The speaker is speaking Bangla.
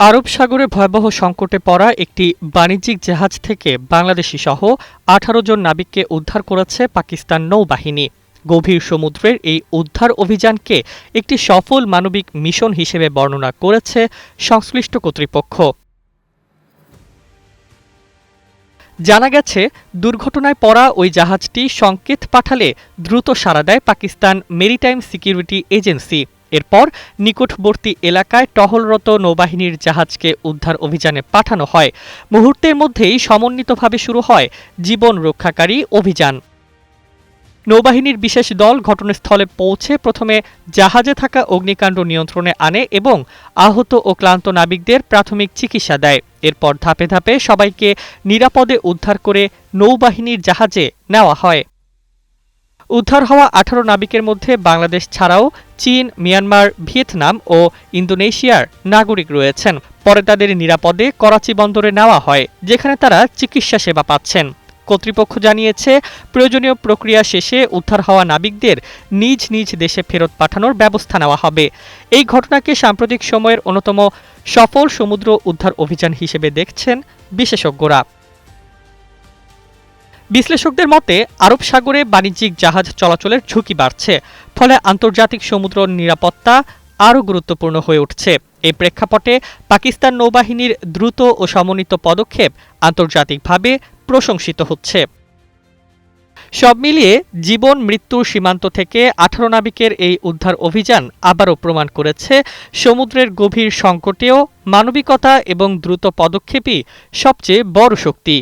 আরব সাগরে ভয়াবহ সংকটে পড়া একটি বাণিজ্যিক জাহাজ থেকে বাংলাদেশি সহ ১৮ জন নাবিককে উদ্ধার করেছে পাকিস্তান নৌবাহিনী। গভীর সমুদ্রের এই উদ্ধার অভিযানকে একটি সফল মানবিক মিশন হিসেবে বর্ণনা করেছে সংশ্লিষ্ট কর্তৃপক্ষ। জানা গেছে, দুর্ঘটনায় পড়া ওই জাহাজটি সংকেত পাঠালে দ্রুত সাড়া দেয় পাকিস্তান মেরিটাইম সিকিউরিটি এজেন্সি। এরপর নিকটবর্তী এলাকায় টহলরত নৌবাহিনীর জাহাজকে উদ্ধার অভিযানে পাঠানো হয়। মুহূর্তের মধ্যেই সমন্বিতভাবে শুরু হয় জীবন রক্ষাকারী অভিযান। নৌবাহিনীর বিশেষ দল ঘটনাস্থলে পৌঁছে প্রথমে জাহাজে থাকা অগ্নিকাণ্ড নিয়ন্ত্রণে আনে এবং আহত ও ক্লান্ত নাবিকদের প্রাথমিক চিকিৎসা দেয়। এরপর ধাপে ধাপে সবাইকে নিরাপদে উদ্ধার করে নৌবাহিনীর জাহাজে নেওয়া হয়। উদ্ধার হওয়া ১৮ নাবিকের মধ্যে বাংলাদেশ ছাড়াও চীন, মিয়ানমার, ভিয়েতনাম ও ইন্দোনেশিয়ার নাগরিক রয়েছেন। পরে তাদের নিরাপদে করাচি বন্দরে নেওয়া হয়, যেখানে তারা চিকিৎসা সেবা পাচ্ছেন। কর্তৃপক্ষ জানিয়েছে, প্রয়োজনীয় প্রক্রিয়া শেষে উদ্ধার হওয়া নাবিকদের নিজ নিজ দেশে ফেরত পাঠানোর ব্যবস্থা নেওয়া হবে। এই ঘটনাকে সাম্প্রতিক সময়ের অন্যতম সফল সমুদ্র উদ্ধার অভিযান হিসেবে দেখছেন বিশেষজ্ঞরা। বিশ্লেষকদের মতে, আরব সাগরে বাণিজ্যিক জাহাজ চলাচলের ঝুঁকি বাড়ছে, ফলে আন্তর্জাতিক সমুদ্র নিরাপত্তা আরও গুরুত্বপূর্ণ হয়ে উঠছে। এই প্রেক্ষাপটে পাকিস্তান নৌবাহিনীর দ্রুত ও সমন্বিত পদক্ষেপ আন্তর্জাতিকভাবে প্রশংসিত হচ্ছে। সব মিলিয়ে জীবন মৃত্যুর সীমান্ত থেকে ১৮ নাবিকের এই উদ্ধার অভিযান আবারও প্রমাণ করেছে, সমুদ্রের গভীর সংকটেও মানবিকতা এবং দ্রুত পদক্ষেপই সবচেয়ে বড় শক্তি।